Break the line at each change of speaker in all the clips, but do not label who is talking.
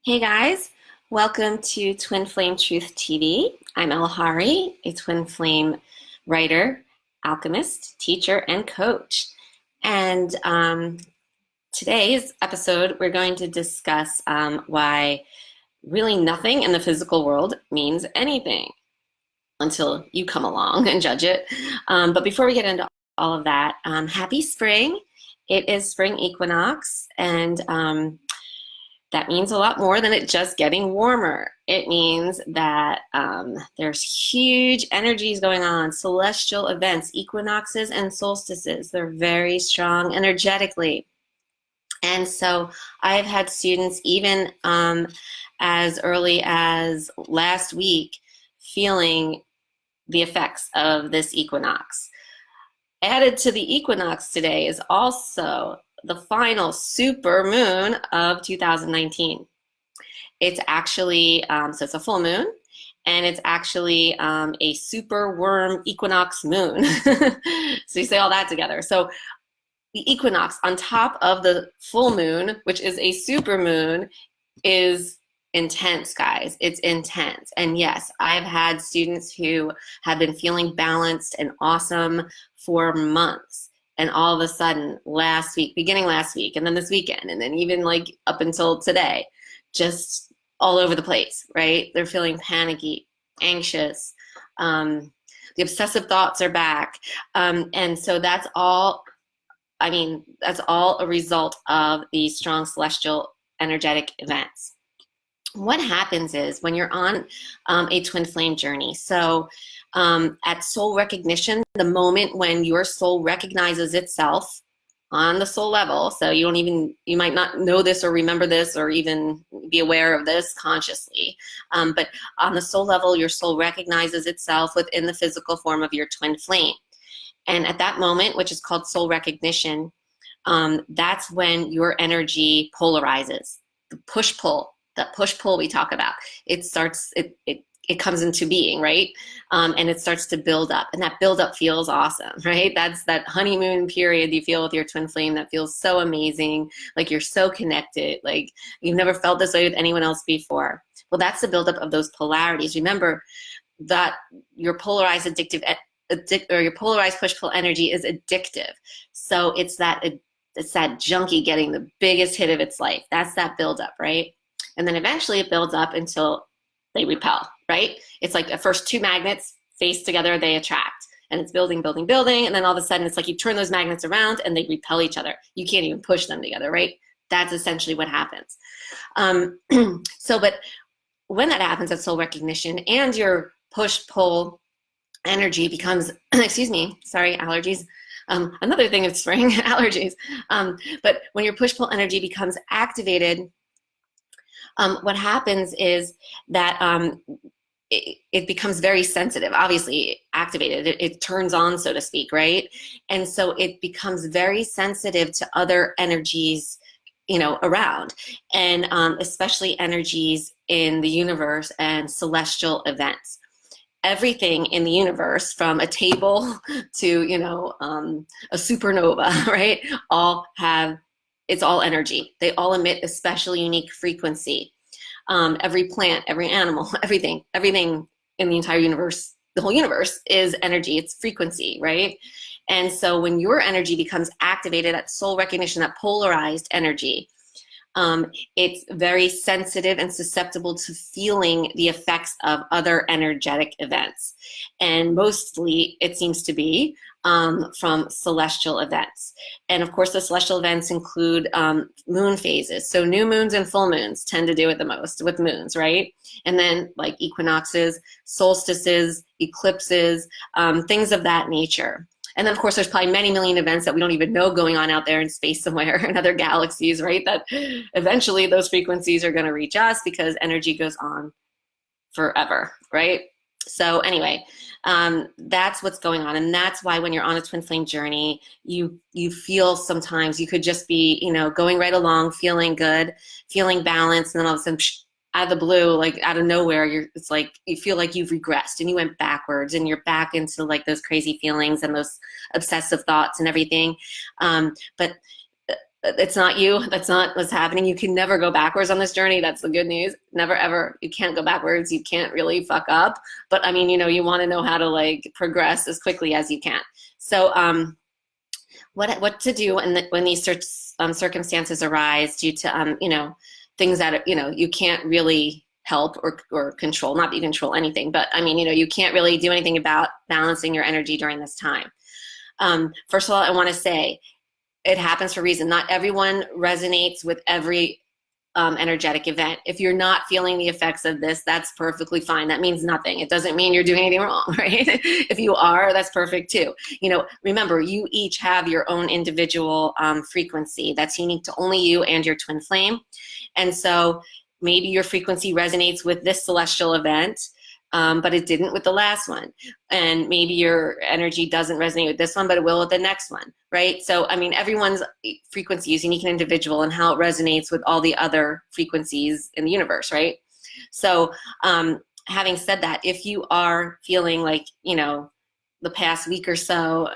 Hey guys, welcome to Twin Flame Truth TV. I'm Elle, a Twin Flame writer, alchemist, teacher, and coach. And today's episode, we're going to discuss why really nothing in the physical world means anything until you come along and judge it. But before we get into all of that, happy spring. It is spring equinox, and that means a lot more than it just getting warmer. It means that there's huge energies going on, celestial events, equinoxes and solstices. They're very strong energetically. And so I've had students even as early as last week feeling the effects of this equinox. Added to the equinox today is also the final super moon of 2019. It's actually, so it's a full moon, and it's actually a super worm equinox moon. So you say all that together. So the equinox on top of the full moon, which is a super moon, is intense, guys. It's intense. And yes, I've had students who have been feeling balanced and awesome for months. And all of a sudden, last week, beginning last week, and then this weekend, and then even like up until today, just all over the place, right? They're feeling panicky, anxious. The obsessive thoughts are back. And so that's all, that's all a result of these strong celestial energetic events. What happens is when you're on a twin flame journey, so at soul recognition, the moment when your soul recognizes itself on the soul level, so you might not know this or remember this or even be aware of this consciously, but on the soul level, your soul recognizes itself within the physical form of your twin flame. And at that moment, which is called soul recognition, that's when your energy polarizes, the push-pull. That push-pull we talk about, it comes into being, right? And it starts to build up, and that build up feels awesome, right? That's that honeymoon period you feel with your twin flame that feels so amazing, like you're so connected, like you've never felt this way with anyone else before. Well, that's the buildup of those polarities. Remember that your polarized your polarized push-pull energy is addictive. So it's that junkie getting the biggest hit of its life. That's that buildup, right? And then eventually it builds up until they repel, right? It's like the first two magnets face together, they attract. And it's building, building, building. And then all of a sudden it's like you turn those magnets around and they repel each other. You can't even push them together, right? That's essentially what happens. But when that happens at soul recognition and your push-pull energy becomes, excuse me, sorry, allergies. Another thing of spring, allergies. But when your push-pull energy becomes activated, what happens is that it becomes very sensitive, obviously activated. It turns on, so to speak, right? And so it becomes very sensitive to other energies, around, and especially energies in the universe and celestial events. Everything in the universe, from a table to, a supernova, right? It's all energy. They all emit a special unique frequency. Every plant, every animal, everything in the entire universe, the whole universe is energy. It's frequency, right? And so when your energy becomes activated at soul recognition, that polarized energy, it's very sensitive and susceptible to feeling the effects of other energetic events. And mostly it seems to be from celestial events. And of course, the celestial events include moon phases. So new moons and full moons tend to do it the most with moons, right? And then like equinoxes, solstices, eclipses, things of that nature. And then, of course, there's probably many million events that we don't even know going on out there in space somewhere in other galaxies, right? That eventually those frequencies are going to reach us because energy goes on forever, right? So anyway, that's what's going on. And that's why when you're on a twin flame journey, you feel sometimes you could just be, going right along, feeling good, feeling balanced, and then all of a sudden, out of the blue, like out of nowhere, it's like you feel like you've regressed and you went backwards and you're back into like those crazy feelings and those obsessive thoughts and everything. But It's not you. That's not what's happening. You can never go backwards on this journey. That's the good news. Never, ever. You can't go backwards. You can't really fuck up. But I mean, you want to know how to like progress as quickly as you can. So, what to do when these circumstances arise due to, things that, you can't really help or control, not that you control anything, but I mean, you can't really do anything about balancing your energy during this time. First of all, I want to say, it happens for a reason. Not everyone resonates with every energetic event. If you're not feeling the effects of this, that's perfectly fine. That means nothing. It doesn't mean you're doing anything wrong, right? If you are, that's perfect too. Remember, you each have your own individual frequency that's unique to only you and your twin flame. And so maybe your frequency resonates with this celestial event, but it didn't with the last one. And maybe your energy doesn't resonate with this one, but it will with the next one, right? So, I mean, everyone's frequency is unique and individual and how it resonates with all the other frequencies in the universe, right? So, having said that, if you are feeling like, the past week or so,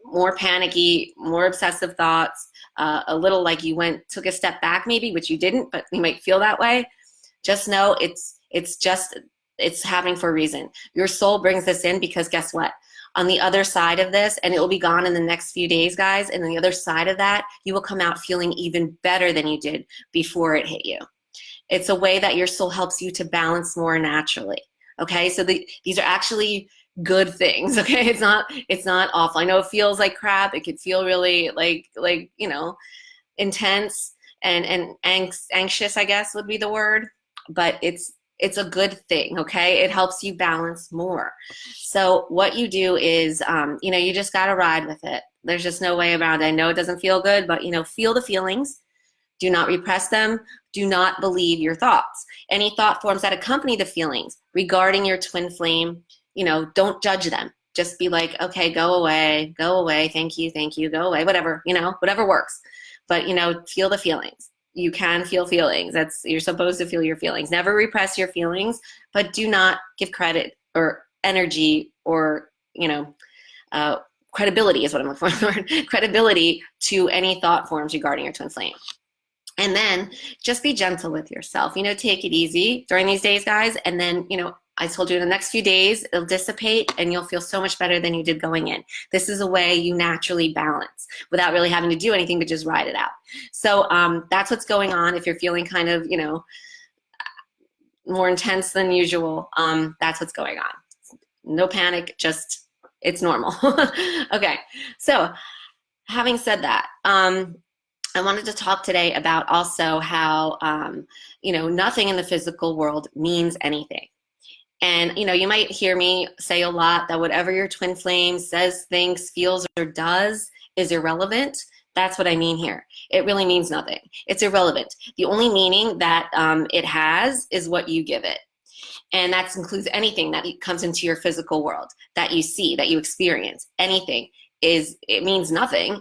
more panicky, more obsessive thoughts, a little like you took a step back maybe, which you didn't, but you might feel that way, just know it's happening for a reason. Your soul brings this in because guess what? On the other side of this, and it will be gone in the next few days, guys, and on the other side of that, you will come out feeling even better than you did before it hit you. It's a way that your soul helps you to balance more naturally. Okay, so these are actually good things. Okay, it's not awful. I know it feels like crap. It could feel really like intense and anxious, I guess would be the word, but it's a good thing, okay? It helps you balance more. So what you do is, you just got to ride with it. There's just no way around it. I know it doesn't feel good, but, feel the feelings. Do not repress them. Do not believe your thoughts. Any thought forms that accompany the feelings regarding your twin flame, don't judge them. Just be like, okay, go away, thank you, go away, whatever, whatever works. But, feel the feelings. You can feel feelings. You're supposed to feel your feelings. Never repress your feelings, but do not give credit or energy or, credibility is what I'm looking for, credibility to any thought forms regarding your twin flame. And then just be gentle with yourself. Take it easy during these days, guys. And then, I told you in the next few days, it'll dissipate and you'll feel so much better than you did going in. This is a way you naturally balance without really having to do anything but just ride it out. So that's what's going on. If you're feeling kind of, more intense than usual, that's what's going on. No panic, just it's normal. Okay, so having said that, I wanted to talk today about also how, nothing in the physical world means anything. And, you might hear me say a lot that whatever your twin flame says, thinks, feels, or does is irrelevant. That's what I mean here. It really means nothing. It's irrelevant. The only meaning that it has is what you give it. And that includes anything that comes into your physical world, that you see, that you experience. Anything it means nothing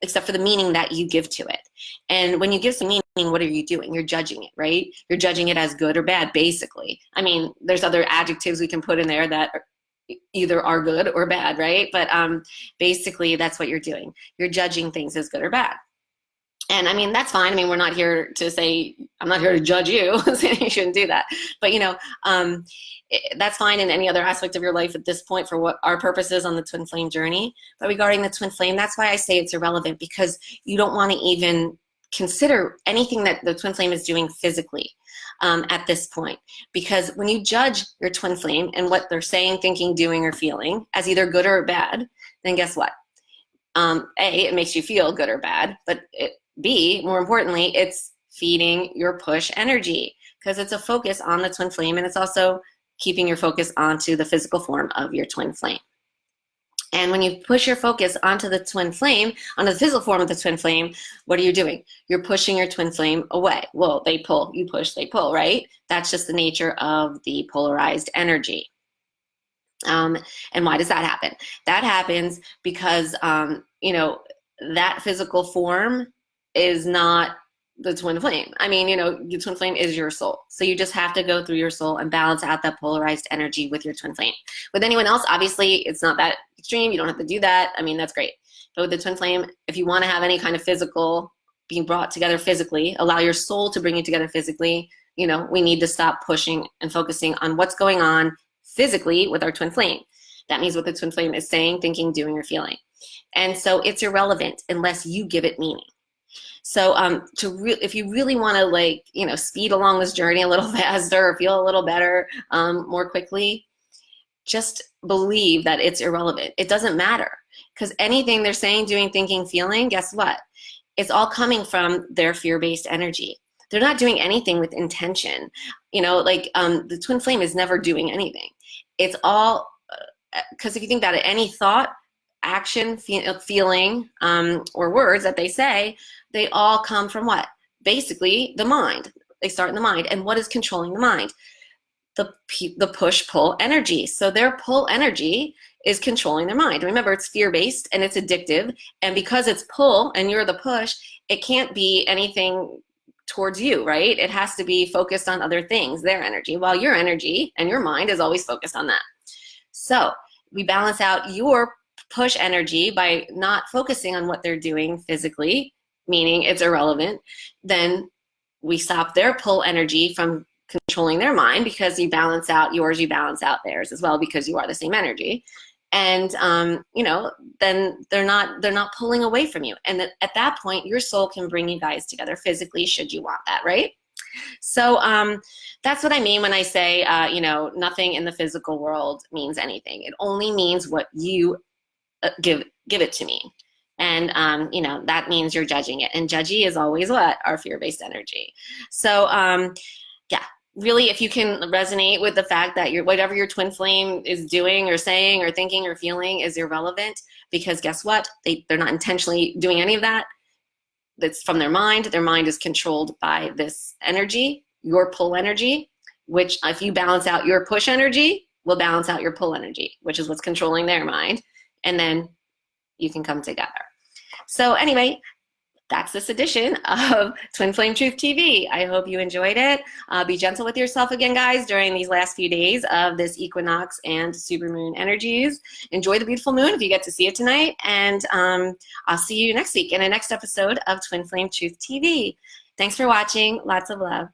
except for the meaning that you give to it. And when you give some meaning, what are you doing? You're judging it, right? You're judging it as good or bad, basically. I mean, there's other adjectives we can put in there that either are good or bad, right? But basically, that's what you're doing. You're judging things as good or bad. And I mean, that's fine. I mean, we're not here to say, I'm not here to judge you, saying you shouldn't do that. But, that's fine in any other aspect of your life at this point for what our purpose is on the twin flame journey. But regarding the twin flame, that's why I say it's irrelevant, because you don't want to even consider anything that the twin flame is doing physically at this point. Because when you judge your twin flame and what they're saying, thinking, doing, or feeling as either good or bad, then guess what? A, it makes you feel good or bad, but B, more importantly, it's feeding your push energy, because it's a focus on the twin flame, and it's also keeping your focus onto the physical form of your twin flame. And when you push your focus onto the twin flame, onto the physical form of the twin flame, what are you doing? You're pushing your twin flame away. Well, they pull, you push, they pull, right? That's just the nature of the polarized energy. And why does that happen? That happens because, that physical form is not the twin flame. I mean, your twin flame is your soul. So you just have to go through your soul and balance out that polarized energy with your twin flame. With anyone else, obviously, it's not that extreme. You don't have to do that. I mean, that's great. But with the twin flame, if you want to have any kind of physical being brought together physically, allow your soul to bring you together physically, we need to stop pushing and focusing on what's going on physically with our twin flame. That means what the twin flame is saying, thinking, doing, or feeling. And so it's irrelevant unless you give it meaning. So if you really want to speed along this journey a little faster or feel a little better more quickly, just believe that it's irrelevant. It doesn't matter, because anything they're saying, doing, thinking, feeling, guess what? It's all coming from their fear-based energy. They're not doing anything with intention. The twin flame is never doing anything. It's all, because if you think about it, any thought, action, feeling, or words that they say, they all come from what? Basically, the mind. They start in the mind. And what is controlling the mind? The push-pull energy. So their pull energy is controlling their mind. Remember, it's fear-based and it's addictive. And because it's pull and you're the push, it can't be anything towards you, right? It has to be focused on other things, their energy, while your energy and your mind is always focused on that. So we balance out your push energy by not focusing on what they're doing physically, meaning it's irrelevant. Then we stop their pull energy from controlling their mind, because you balance out yours, you balance out theirs as well, because you are the same energy. And then they're not pulling away from you. And at that point, your soul can bring you guys together physically, should you want that, right? So that's what I mean when I say nothing in the physical world means anything. It only means what you give it to mean. And that means you're judging it, and judgy is always what? Our fear-based energy. So yeah, really, if you can resonate with the fact that whatever your twin flame is doing or saying or thinking or feeling is irrelevant, because guess what? They're not intentionally doing any of that. That's from their mind. Their mind is controlled by this energy, your pull energy, which if you balance out your push energy, will balance out your pull energy, which is what's controlling their mind. And then you can come together. So anyway, that's this edition of Twin Flame Truth TV. I hope you enjoyed it. Be gentle with yourself again, guys, during these last few days of this equinox and supermoon energies. Enjoy the beautiful moon if you get to see it tonight. And I'll see you next week in the next episode of Twin Flame Truth TV. Thanks for watching. Lots of love.